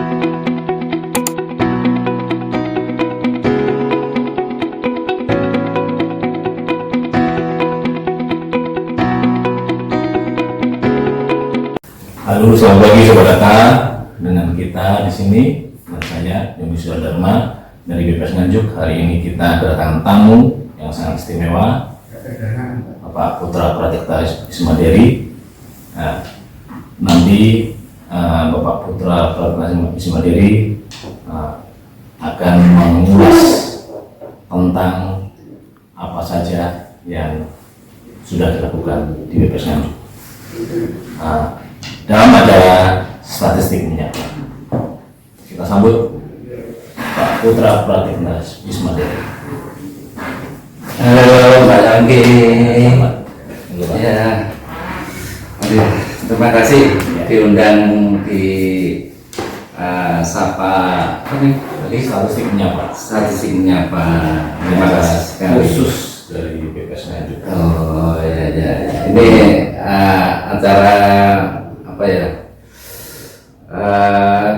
Halo, selamat pagi Sobat Data. Dengan kita di sini, dengan saya Yomi Dharma dari BPS Nganjuk. Hari ini kita kedatangan tamu yang sangat istimewa, Bapak Putra Pratikta Ismaderi. Nah, nanti Bapak Putra Pratikta Ismaderi akan mengulas tentang apa saja yang sudah dilakukan di BPS Nganjuk. Dalam acara statistik minyak, kita sambut Pak Putra Pratikta Ismaderi. Halo Mbak Yangki. Ya, terima kasih diundang di Sapa Statistik menyapa. Statistik menyapa. Terima kasih sekali. Khusus dari BPS Nganjuk. Oh ya. Ini acara apa ya?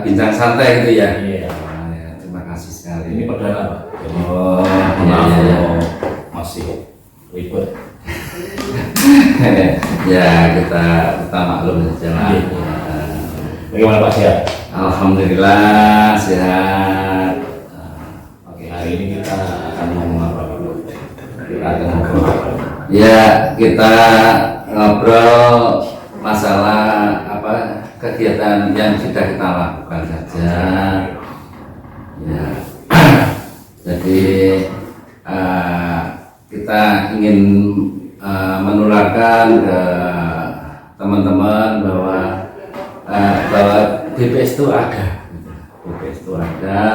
Bincang santai gitu ya. Iya. Ya, terima kasih sekali. Ini perdana Pak. Jadi, Oh, maaf iya. kalau masih ribet. Ya kita maklum saja lah. Iya. Bagaimana Pak sehat? Alhamdulillah sehat. Oke, hari ini kita akan ngomong apa Pak? Kita akan ngobrol apa? Ya kita ngobrol masalah apa kegiatan yang sudah kita lakukan saja. Ya, jadi kita ingin menularkan ke teman-teman bahwa BPS itu ada, BPS itu ada,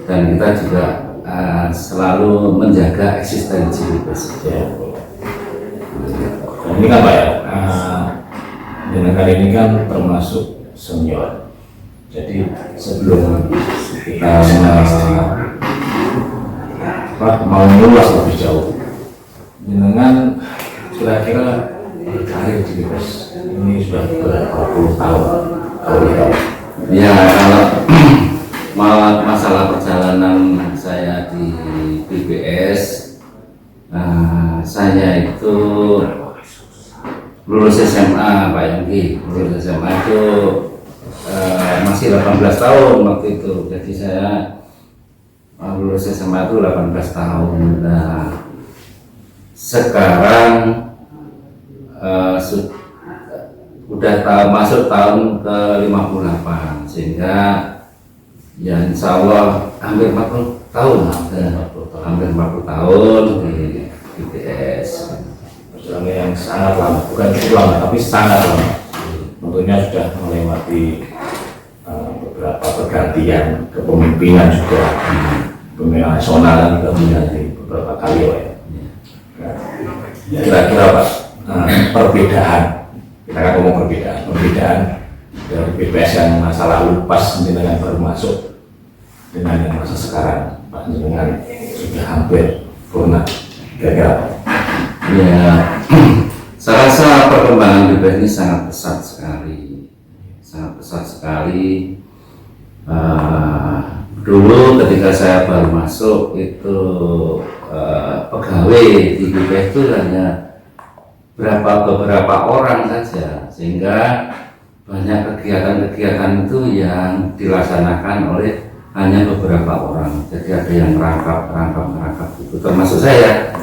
dan kita juga selalu menjaga eksistensi BPS. Ya. Dan ini kan Pak ya, dengan kali ini kan termasuk senior. Jadi sebelum kita mau mengulas lebih jauh, dengan kira-kira berkarir di BPS ini sudah berapa puluh tahun? Ya kalau masalah perjalanan saya di BPS, saya itu lulus SMA Pak Yongki, lulus SMA itu masih 18 tahun waktu itu. Jadi saya lulus SMA itu 18 tahun. Nah, sekarang udah masuk tahun ke 58, sehingga ya insya Allah hampir 40 tahun, hampir 40 tahun di BPS. Perjalanan yang sangat lama, bukan cukup lama, tapi sangat lama. Tentunya sudah melewati beberapa pergantian kepemimpinan juga, pemimpinan nasional dan juga menjadi beberapa kali ya. Kira-kira Pak, perbedaan, kita akan ngomong perbedaan dari BPS yang masa lalu pas dengan baru masuk dengan yang masa sekarang, Pak, dengan sudah hampir purna, kira-kira. Ya, saya rasa perkembangan BPS ini sangat pesat sekali. Dulu ketika saya baru masuk itu pegawai di BPS itu hanya beberapa orang saja, sehingga banyak kegiatan-kegiatan itu yang dilaksanakan oleh hanya beberapa orang. Jadi ada yang merangkap itu, termasuk saya.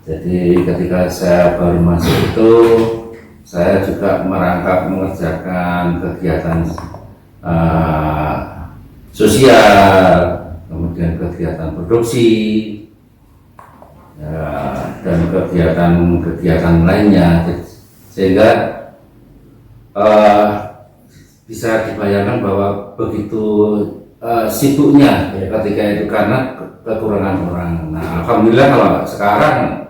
Jadi ketika saya baru masuk itu, saya juga mengerjakan kegiatan sosial, kemudian kegiatan produksi, dan kegiatan lainnya, sehingga bisa dibayangkan bahwa begitu sibuknya ketika itu karena kekurangan orang. Nah, alhamdulillah kalau sekarang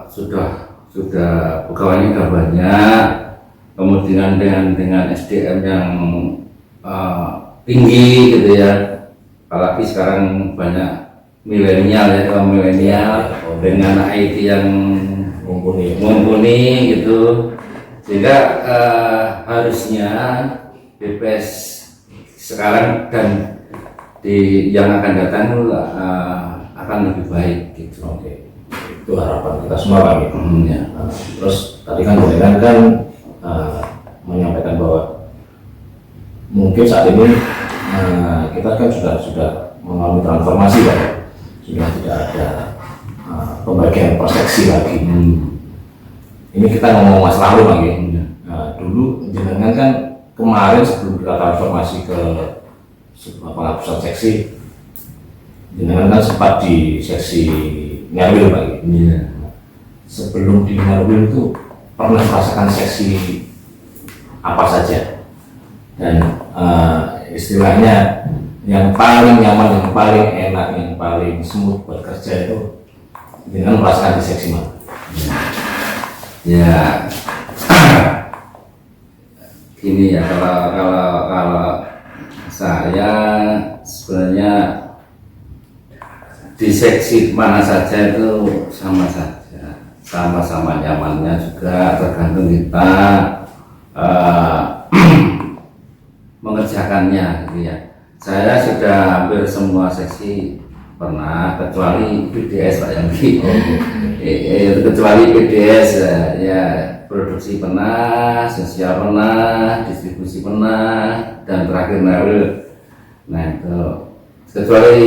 sudah pegawainya sudah banyak, kemudian dengan SDM yang tinggi gitu ya, apalagi sekarang banyak milenial dengan IT yang mumpuni gitu, sehingga harusnya BPS sekarang dan di yang akan datang itu akan lebih baik gitu. Oke, itu harapan kita semua Pak. Gitu. Ya. Terus tadi kan Gorengan kan menyampaikan bahwa mungkin saat ini kita kan sudah mengalami transformasi Pak. Sudah tidak ada pembagian persepsi lagi. Ini kita ngomong masa lalu lagi. Dulu jenengan kan kemarin sebelum kita transformasi ke penghapusan seksi, jenengan kan sempat di seksi Nyarwil Pak. Iya. Sebelum di Nyarwil itu pernah merasakan seksi apa saja, dan istilahnya yang paling nyaman, yang paling enak, yang paling smooth buat kerja itu jenengan merasakan di seksi mana? Ya. Gini ya, kalau saya sebenarnya di seksi mana saja itu sama saja, sama-sama nyamannya juga, tergantung kita mengerjakannya gitu ya. Saya sudah hampir semua seksi pernah, kecuali PDS Pak Yonggi. Kecuali PDS ya, produksi pernah, sosial pernah, distribusi pernah, dan terakhir Nyarwil. Nah itu kecuali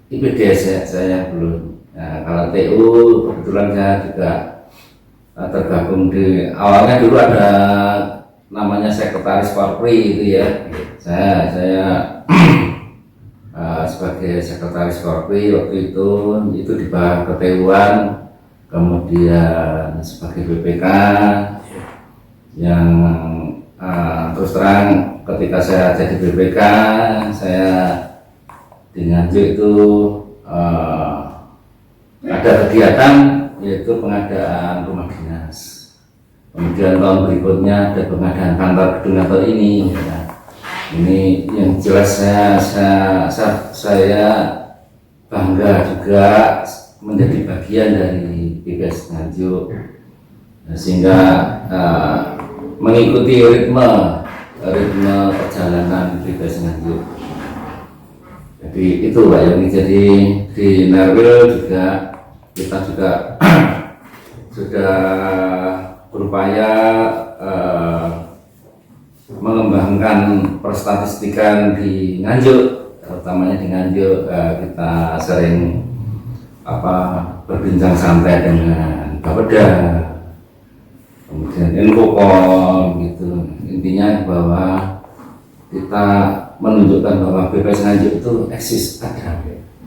IPDS ya, saya belum. Nah, kalau TU kebetulan saya juga tergabung di awalnya dulu ada namanya sekretaris Korpri itu ya. Saya sebagai sekretaris Korpri waktu itu di bawah keteguan, kemudian sebagai BPK yang terus terang ketika saya jadi BPK, saya di Nganjuk itu ada kegiatan yaitu pengadaan rumah dinas. Kemudian tahun berikutnya ada pengadaan kantor gedung kantor ini. Ya. Ini yang jelas saya bangga juga menjadi bagian dari BPS Nganjuk, sehingga mengikuti ritme perjalanan BPS Nganjuk. Jadi itu Pak Yonggi. Jadi di Nyarwil juga kita juga sudah berupaya mengembangkan perstatistikan di Nganjuk, terutamanya di Nganjuk. Kita sering berbincang santai dengan Bapeda, kemudian Infokom gitu. Intinya bahwa kita menunjukkan bahwa BPS Nganjuk itu eksis, ada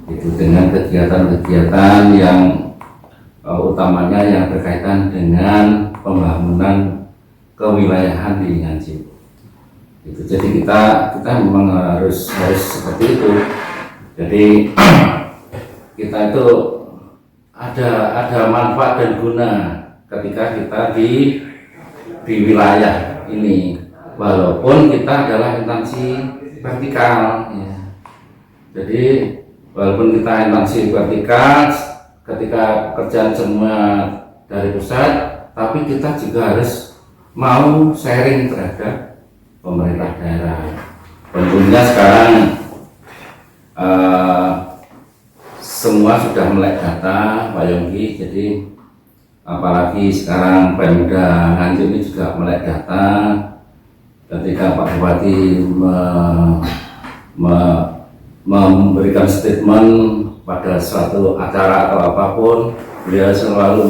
itu dengan kegiatan-kegiatan yang utamanya yang berkaitan dengan pembangunan kewilayahan di Nganjuk. Itu jadi kita memang harus seperti itu. Jadi kita itu ada manfaat dan guna ketika kita di wilayah ini, walaupun kita adalah instansi vertikal ya. Jadi walaupun kita instansi vertikal, ketika pekerjaan semua dari pusat, tapi kita juga harus mau sharing terhadap pemerintah daerah. Tentunya sekarang semua sudah melek data Pak Yonggi, jadi apalagi sekarang Pemda Nganjuk ini juga melek data. Ketika Pak Bupati memberikan statement pada suatu acara atau apapun, beliau selalu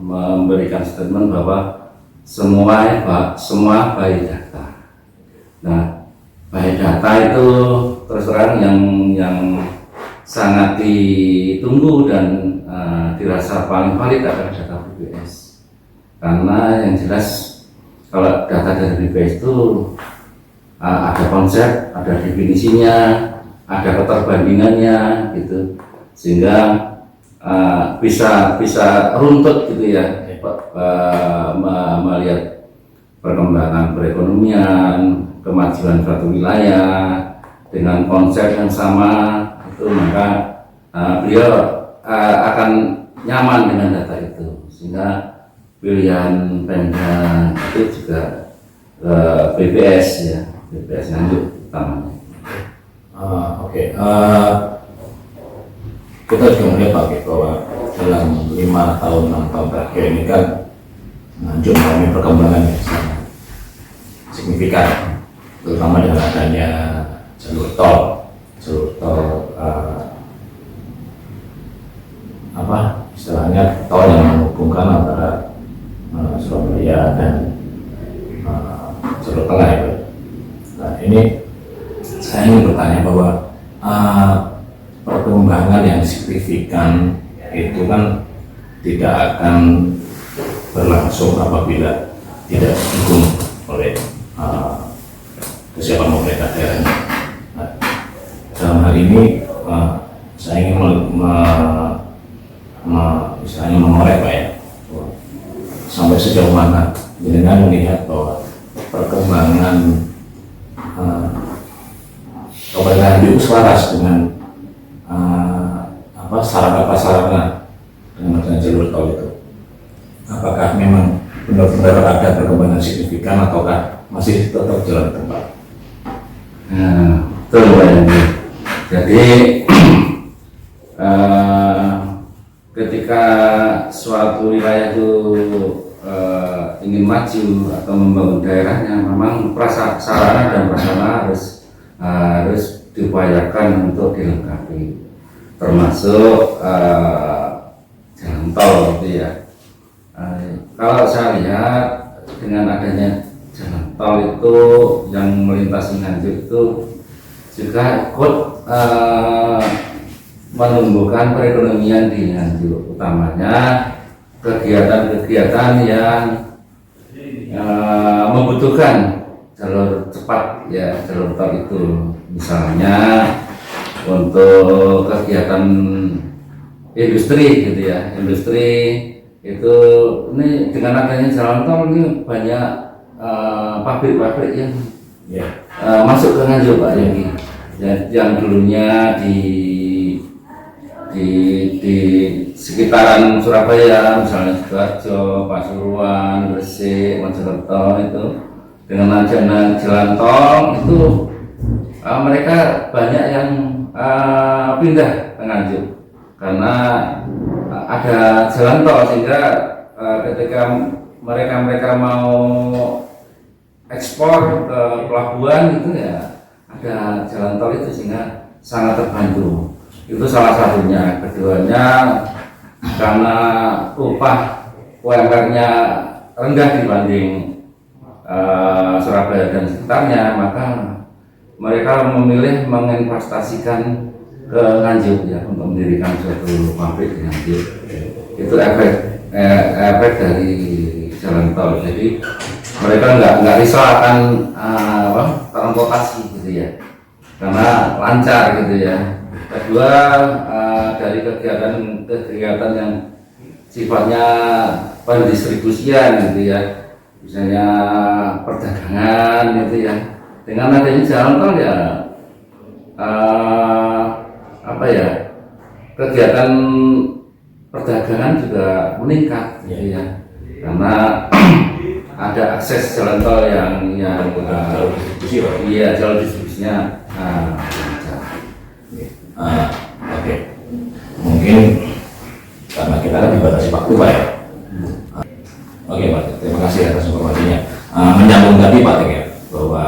memberikan statement bahwa semua by data. Nah, by data itu terus terang yang sangat ditunggu dan dirasa paling valid adalah data BPS, karena yang jelas kalau data dari BPS itu ada konsep, ada definisinya, ada keterbandingannya gitu, sehingga bisa runtut gitu ya, melihat perkembangan perekonomian, kemajuan suatu wilayah dengan konsep yang sama itu, maka beliau akan nyaman dengan data itu, sehingga pilihan Pemda itu juga BPS ya. BPS Nganjuk utamanya. Oke. Kita juga melihat Pak bahwa dalam 5 tahun 6 tahun terakhir ini kan Nganjuk mengalami perkembangan yang sangat signifikan, terutama dengan adanya jalur tol apa istilahnya tol yang menghubungkan antara Surabaya dan jalur tengah itu. Nah ini saya ingin bertanya bahwa perkembangan yang signifikan itu kan tidak akan berlangsung apabila tidak didukung oleh kesiapan pemerintah daerahnya. Nah, dalam hal ini saya ingin istilahnya mengorek Pak ya, sampai sejauh mana dengan melihat bahwa perkembangan pemerintahan itu selaras dengan sarana dengan jalur tol itu. Apakah memang benar-benar ada perkembangan signifikan ataukah masih tetap jalan tempat? Betul Pak Yandi. Jadi ketika suatu wilayah itu ingin maju atau membangun daerahnya, memang sarana dan prasarana harus diupayakan untuk dilengkapi, termasuk jalan tol gitu ya. Kalau saya lihat dengan adanya jalan tol itu yang melintasi Nganjuk itu juga ikut menumbuhkan perekonomian di Nganjuk, utamanya kegiatan-kegiatan yang membutuhkan jalur cepat ya, jalur tol itu, misalnya untuk kegiatan industri gitu ya, industri itu ini dengan adanya jalan tol ini banyak pabrik-pabrik yang masuk ke Nganjuk Pak yang dulunya di sekitaran Surabaya, misalnya Sidoarjo, Pasuruan, Gresik, Mojokerto, itu dengan adanya jalan tol itu mereka banyak yang pindah ke Nganjuk karena ada jalan tol, sehingga ketika mereka mau ekspor ke pelabuhan itu ya ada jalan tol itu, sehingga sangat terbantu. Itu salah satunya. Keduanya karena upah UMR-nya rendah dibanding Surabaya dan sekitarnya, maka mereka memilih menginvestasikan ke Nganjuk ya, untuk mendirikan suatu pabrik di Nganjuk. Itu efek dari jalan tol. Jadi mereka nggak risau akan transportasi gitu ya, karena lancar gitu ya. Kedua, dari kegiatan yang sifatnya pendistribusian gitu ya, misalnya perdagangan gitu ya, dengan adanya jalan tol ya kegiatan perdagangan juga meningkat gitu ya, karena ada akses jalan tol yang jalur distribusi, iya jalur distribusinya. Oke. Mungkin karena kita kan dibatasi waktu Pak ya. Oke Pak, terima kasih atas informasinya. Menyambung tadi Pak ya, bahwa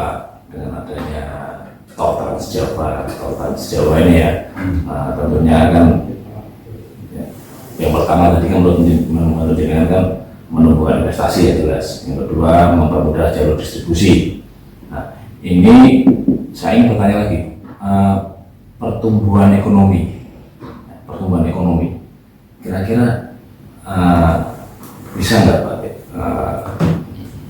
dengan adanya tol Trans Jawa ini ya, tentunya kan yang pertama tadi kan menurut jenengan kan menumbuhkan investasi ya jelas. Yang kedua mempermudah jalur distribusi. Nah ini saya ingin bertanya lagi, pertumbuhan ekonomi kira-kira bisa nggak Pak?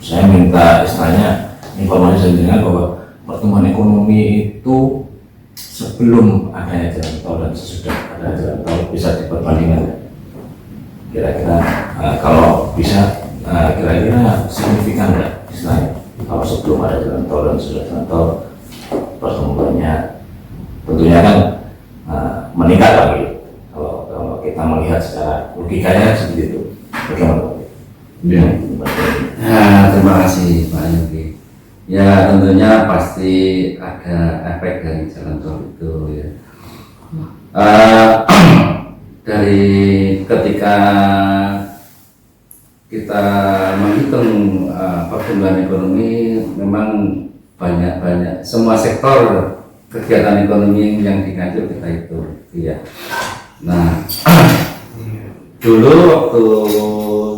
Saya minta istilahnya informasi dengan bahwa pertumbuhan ekonomi itu sebelum adanya jalan tol dan sesudah ada jalan tol bisa diperbandingkan. Kira-kira kalau bisa kira-kira signifikan nggak istilahnya kalau sebelum ada jalan tol dan sesudah jalan tol pertumbuhannya tentunya kan meningkat lagi kalau kita melihat secara logikanya seperti itu. Bagaimana Pak? Ya. Terima kasih Pak Yogi. Ya tentunya pasti ada efek dari jalan tol itu ya. Dari ketika kita menghitung pertumbuhan ekonomi, memang banyak semua sektor kegiatan ekonomi yang di Nganjuk kita hitung ya. Nah dulu waktu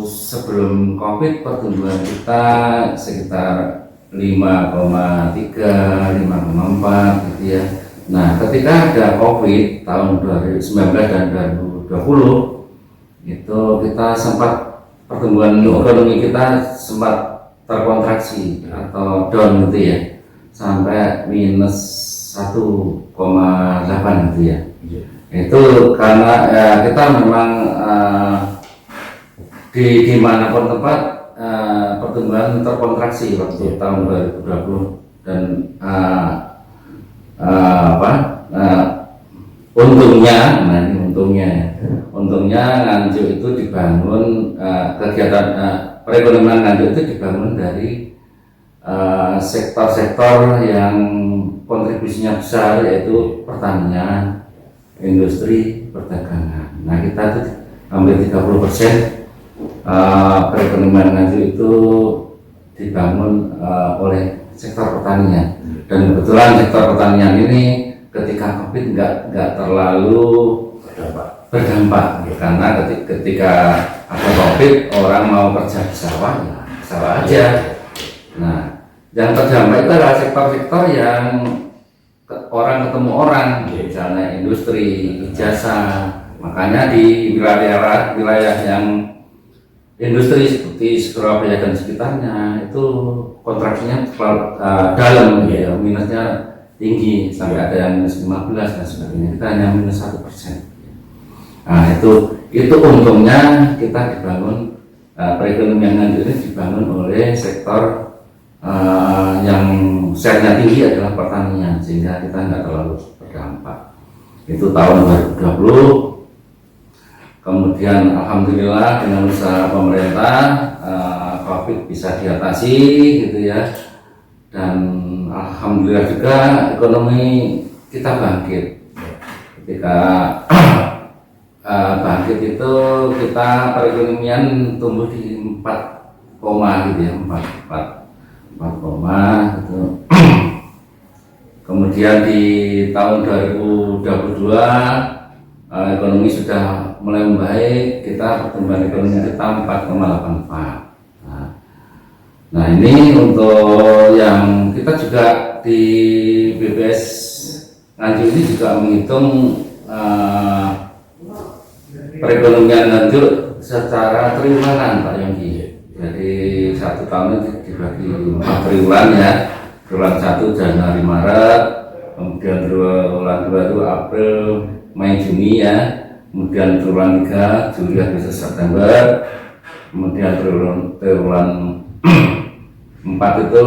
sebelum COVID pertumbuhan kita sekitar 5,3, 5,4 gitu ya. Nah ketika ada COVID tahun 2019 dan 2020 itu kita sempat pertumbuhan ekonomi kita sempat terkontraksi atau down gitu ya, sampai minus 1,8 gitu ya. Itu karena kita memang di manapun tempat pertumbuhan terkontraksi waktu tahun 2020 dan untungnya Nganjuk itu dibangun kegiatan perekonomian Nganjuk itu dibangun dari sektor-sektor yang kontribusinya besar, yaitu pertanian, industri, perdagangan. Nah kita itu hampir 30% perekonomian Nganjuk itu dibangun oleh sektor pertanian, dan kebetulan sektor pertanian ini ketika COVID nggak terlalu berdampak karena ketika ada COVID orang mau kerja di sawah ya sawah aja. Nah yang terdampak itu adalah sektor-sektor yang orang ketemu orang, misalnya industri, jasa. Makanya di wilayah yang industri seperti Surabaya dan sekitarnya itu kontraksinya dalam ya, minusnya tinggi sampai ada yang minus 15 dan sebagainya. Kita hanya minus 1%. Nah itu untungnya kita dibangun perekonomian Nganjuk ini dibangun oleh sektor yang share-nya tinggi adalah pertanian, sehingga kita nggak terlalu berdampak. Itu tahun 2020. Kemudian alhamdulillah dengan usaha pemerintah COVID bisa diatasi gitu ya, dan alhamdulillah juga ekonomi kita bangkit. Ketika bangkit itu kita perekonomian tumbuh di 4, gitu ya, 4 gitu. Kemudian di tahun 2022 ekonomi sudah mulai membaik, kita pertumbuhan ekonomi kita 4,84. Nah ini untuk yang kita juga di BPS Nganjuk ini juga menghitung perekonomian Nganjuk secara triwulan Pak Yonggi. Jadi satu tahun itu dibagi 4 triwulan ya. Triwulan 1 Januari Maret, kemudian triwulan 2 itu April Mei Juni ya, kemudian triwulan 3 Juli Agustus September, kemudian triwulan 4 itu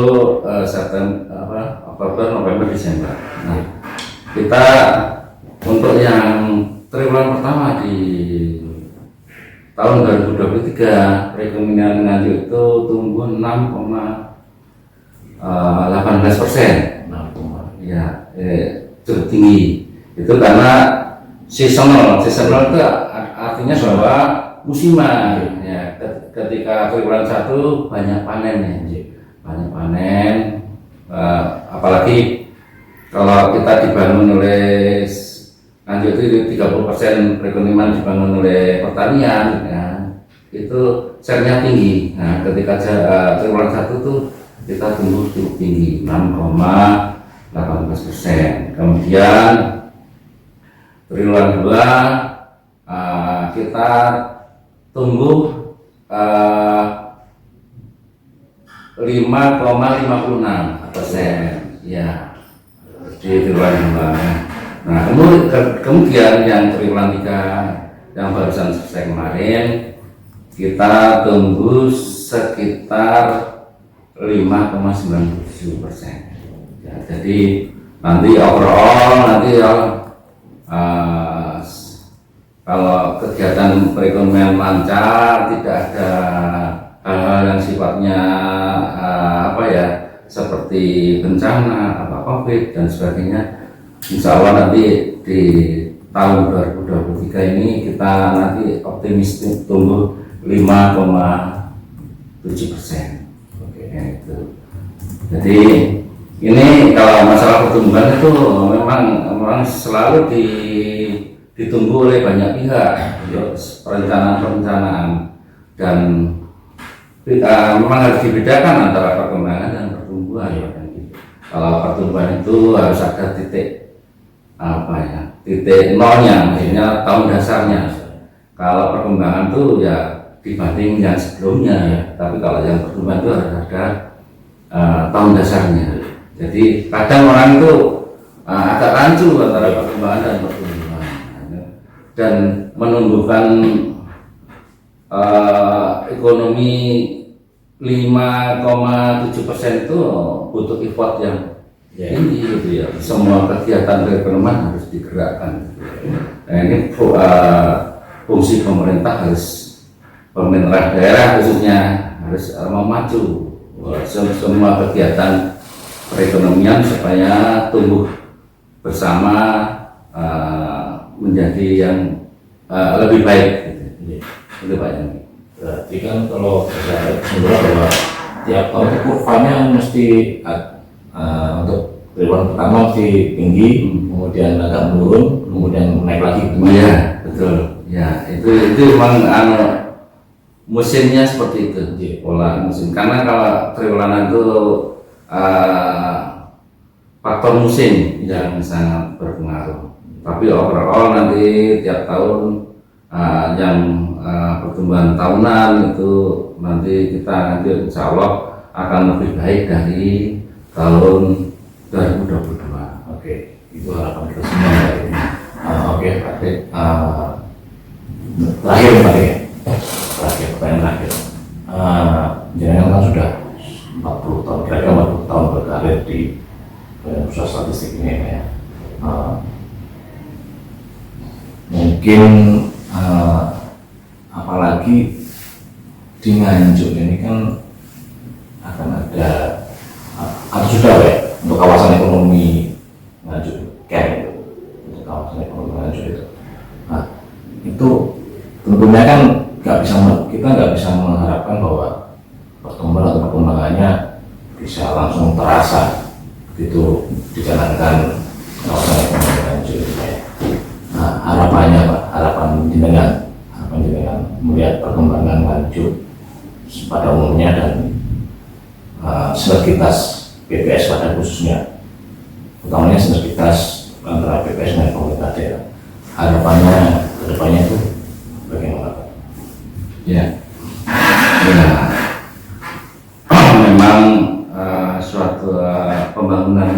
September, Oktober, November, Desember. Nah kita untuk yang triwulan pertama di tahun 2023 perekonomian Nganjuk itu tumbuh 6,18%. Ya, cukup tinggi. Itu karena seasonal itu artinya bahwa musiman ya. Ketika triwulan 1 banyak panen ya, banyak panen. Apalagi kalau kita dibangun oleh Nganjuk itu 30% perekonomian dibangun oleh pertanian ya, itu share-nya tinggi. Nah ketika triwulan 1 tuh kita tumbuh cukup tinggi 6,18%. Kemudian triwulan 2 kita tumbuh 5,56% ya di triwulan 2. Nah kemudian yang triwulan 3 yang barusan selesai kemarin kita tumbuh sekitar 5,97%. Ya, jadi nanti overall kalau kegiatan perekonomian lancar, tidak ada hal-hal yang sifatnya seperti bencana, COVID dan sebagainya. Insya Allah nanti di tahun 2023 ini kita nanti optimis tumbuh 5,7%. Oke. Ya, itu. Jadi ini kalau masalah pertumbuhan itu memang selalu ditunggu oleh banyak pihak untuk perencanaan dan memang harus dibedakan antara perkembangan dan pertumbuhan. Kalau pertumbuhan itu harus ada titik nolnya, maksudnya tahun dasarnya. Kalau perkembangan itu ya dibanding yang sebelumnya, tapi kalau yang pertumbuhan itu harus ada tahun dasarnya. Jadi kadang orang itu agak rancu antara perkembangan dan pertumbuhan, dan menumbuhkan ekonomi 5,7% itu butuh effort yang tinggi gitu ya. Semua kegiatan perekonomian harus digerakkan. Nah, ini fungsi pemerintah pemerintah daerah khususnya harus memacu semua kegiatan perekonomian supaya tumbuh bersama menjadi yang lebih baik. Gitu. Itu Pak Yanni. Berarti kan kalau saya sebenarnya bahwa tiap tahun itu kurvanya mesti untuk triwulan pertama mesti tinggi, kemudian agak menurun, kemudian naik lagi. Iya, betul. Ya, itu memang musimnya seperti itu, pola musim. Karena kalau triwulan itu faktor musim yang sangat berpengaruh. Tapi overall nanti tiap tahun yang pertumbuhan tahunan itu nanti insya Allah akan lebih baik dari tahun 2022. Oke, itu harapan kita semua. Oke, Pak Dek. Terakhir Pak Dek, pertanyaan terakhir. Jenengan kan sudah 40 tahun, kira-kira 40 tahun berkarir di pusat statistik ini ya. Mungkin apalagi di Nganjuk ini kan akan ada atau sudah ya untuk kawasan ekonomi Nganjuk Ken, untuk kawasan ekonomi Nganjuk itu. Nah, itu tentunya kan kita nggak bisa mengharapkan bahwa pertumbuhan atau perkembangannya bisa langsung terasa begitu dijalankan kawasan ekonomi Nganjuk itu ya. Nah, harapannya Pak, harapan jenengan melihat perkembangan Nganjuk pada umumnya dan sinergitas PPS pada khususnya, utamanya sinergitas antara PPS dan pemerintah daerah. Harapannya kedepannya itu bagaimana Pak? Ya, memang suatu pembangunan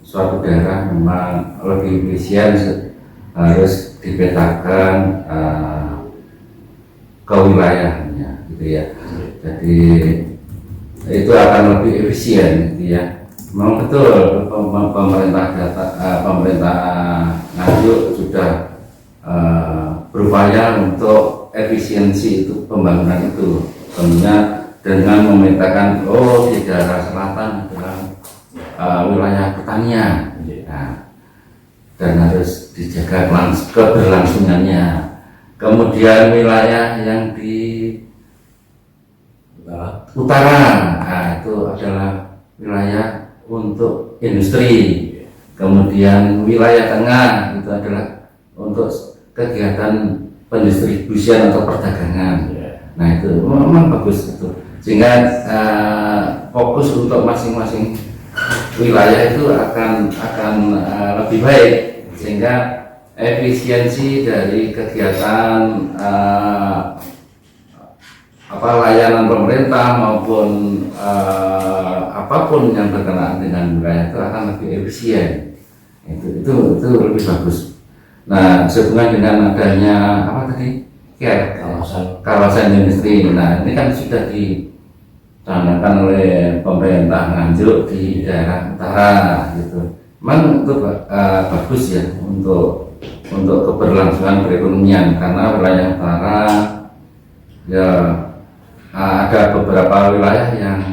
suatu daerah memang lebih efisien harus dipetakan ke wilayahnya, gitu ya. Jadi itu akan lebih efisien, gitu ya. Memang betul pemerintah Nganjuk sudah berupaya untuk efisiensi itu pembangunan itu, tentunya dengan memetakan di daerah selatan adalah wilayah pertanian, nah, dan harus dijaga keberlangsungannya. Kemudian wilayah yang di utara, nah, itu adalah wilayah untuk industri. Kemudian wilayah tengah itu adalah untuk kegiatan pendistribusian atau perdagangan. Nah, itu memang bagus itu. Sehingga fokus untuk masing-masing wilayah itu akan lebih baik, sehingga efisiensi dari kegiatan layanan pemerintah maupun apapun yang berkenaan dengan wilayah itu akan lebih efisien. Itu lebih bagus. Nah, sehubungan dengan adanya kawasan industri. Nah, ini kan sudah dicanangkan oleh pemerintah Nganjuk di daerah utara, gitu. Memang itu bagus ya untuk keberlangsungan perekonomian, karena wilayah utara ya ada beberapa wilayah yang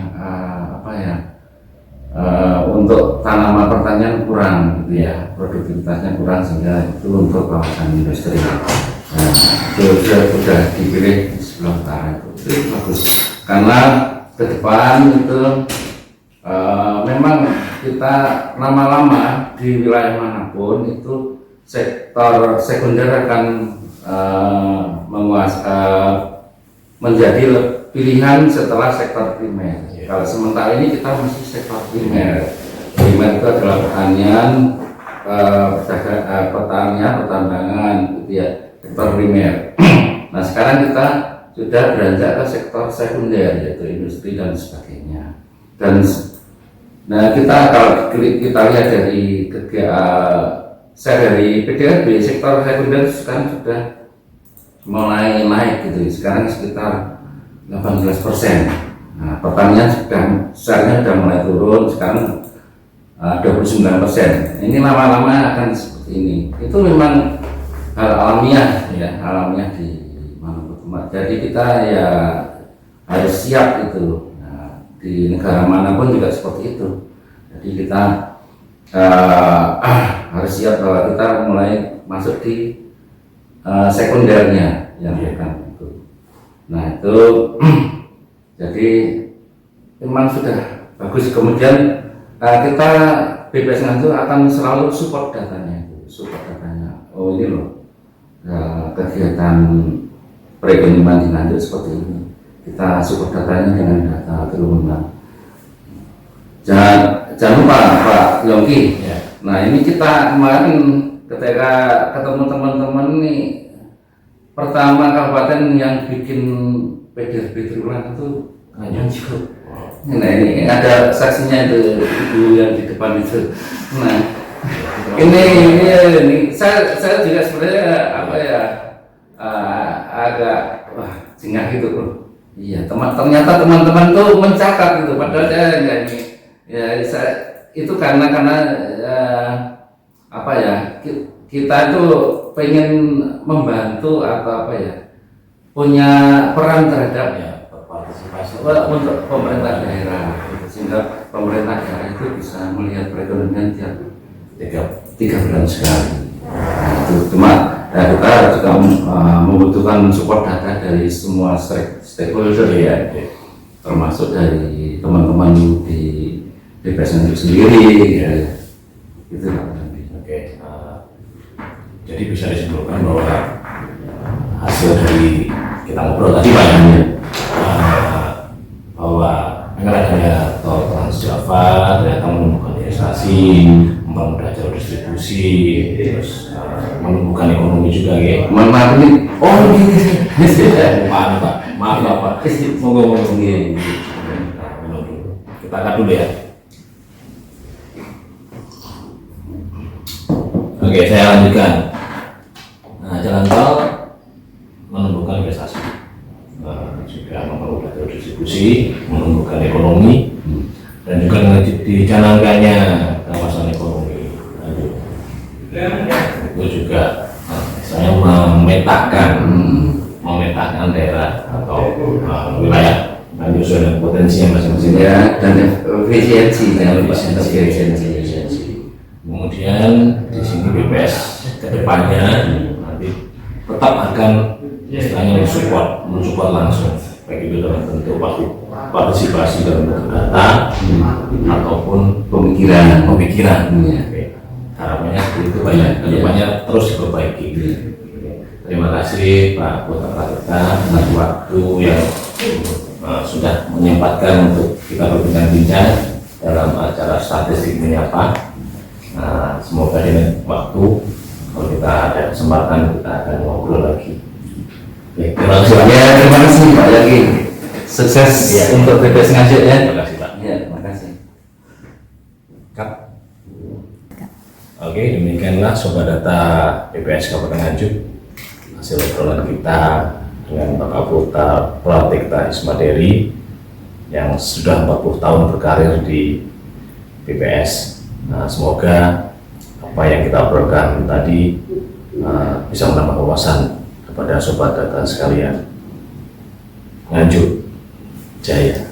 untuk tanaman pertanian kurang gitu ya, produktivitasnya kurang, sehingga itu untuk kawasan industri. Nah, itu sudah dipilih di sebelah utara itu bagus karena ke depan itu memang kita lama-lama di wilayah manapun itu sektor sekunder akan menjadi pilihan setelah sektor primer. Kalau sementara ini kita masih sektor primer. Primer itu adalah pertanian, pertambangan, gitu ya, sektor primer. Nah sekarang kita sudah beranjak ke sektor sekunder, yaitu industri dan sebagainya. Dan nah kalau kita lihat dari dari PDRB, sektor sekunder sekarang sudah mulai naik gitu. Sekarang sekitar 18%. Nah, pertanian sekarang sudah mulai turun, sekarang 29%. Ini lama-lama akan seperti ini. Itu memang hal alamiah ya, alamiah di manapun tempat. Jadi kita ya harus siap itu. Nah, di negara manapun juga seperti itu. Jadi kita harus siap bahwa kita mulai masuk di sekundernya yang akan itu. Nah itu jadi memang sudah bagus. Kemudian kita BPS Nganjuk akan selalu support datanya itu, oh ini loh kegiatan perekonomian di Nganjuk seperti ini, kita support datanya dengan data kerumunan. Jangan lupa Pak Yongki ya. Nah ini kita kemarin ketika ketemu teman-teman nih, pertama kabupaten yang bikin PDRB triwulan itu Nganjuk. Nah ini ada saksinya itu ibu yang di depan itu. Nah ini saya juga sebenarnya apa ya agak jengah gitu loh. Iya ternyata teman-teman tuh mencatat gitu, padahal saya enggak ini. Ya itu karena apa ya, kita itu pengen membantu atau apa ya, punya peran terhadap ya partisipasi untuk pemerintah daerah, sehingga pemerintah daerah itu bisa melihat perekonomian tiap 3 bulan sekali. Nah, itu cuma kita juga membutuhkan support data dari semua stakeholder ya, termasuk dari teman-teman di BPS Nganjuk sendiri ya. Gitu. Oke. Jadi bisa disimpulkan bahwa hasil dari kita ngobrol tadi Pak bahwa dengan adanya tol Trans Java ternyata menumbuhkan investasi, mempermudah jalur distribusi, terus menumbuhkan ekonomi juga ya. Maaf ini, maaf Pak. Monggo kita angkat dulu ya. Oke, saya lanjutkan. Nah, jalan tol menumbuhkan investasi, juga mempermudah distribusi, menumbuhkan ekonomi, dan juga dicanangkannya kawasan ekonomi. Itu juga saya memetakan daerah atau wilayah Nganjuk dan potensinya masing-masing ya, dan efisiensi. Kemudian di sini BPS kedepannya nanti tetap akan istilahnya mensupport langsung, baik itu dalam bentuk partisipasi dalam bentuk data ataupun pemikiran. Harapannya itu banyak kedepannya terus diperbaiki. Terima kasih Pak Kota Prakerta atas waktu yang sudah menyempatkan untuk kita berbincang-bincang dalam acara statistik menyapa. Nah, semoga dengan waktu kalau kita ada kesempatan kita akan ngobrol lagi. Oke, terima kasih Pak. Ya, terima kasih Pak Yongki. Sukses ya untuk BPS Nganjuk ya. Terima kasih Pak. Ya, terima kasih. Oke, demikianlah Sobat Data BPS Kabupaten Nganjuk, hasil obrolan kita dengan Pak Kapolta Pratikta Ismaderi yang sudah 40 tahun berkarir di BPS. Nah, semoga apa yang kita obrolkan tadi bisa menambah wawasan kepada Sobat Data sekalian. Nganjuk Jaya.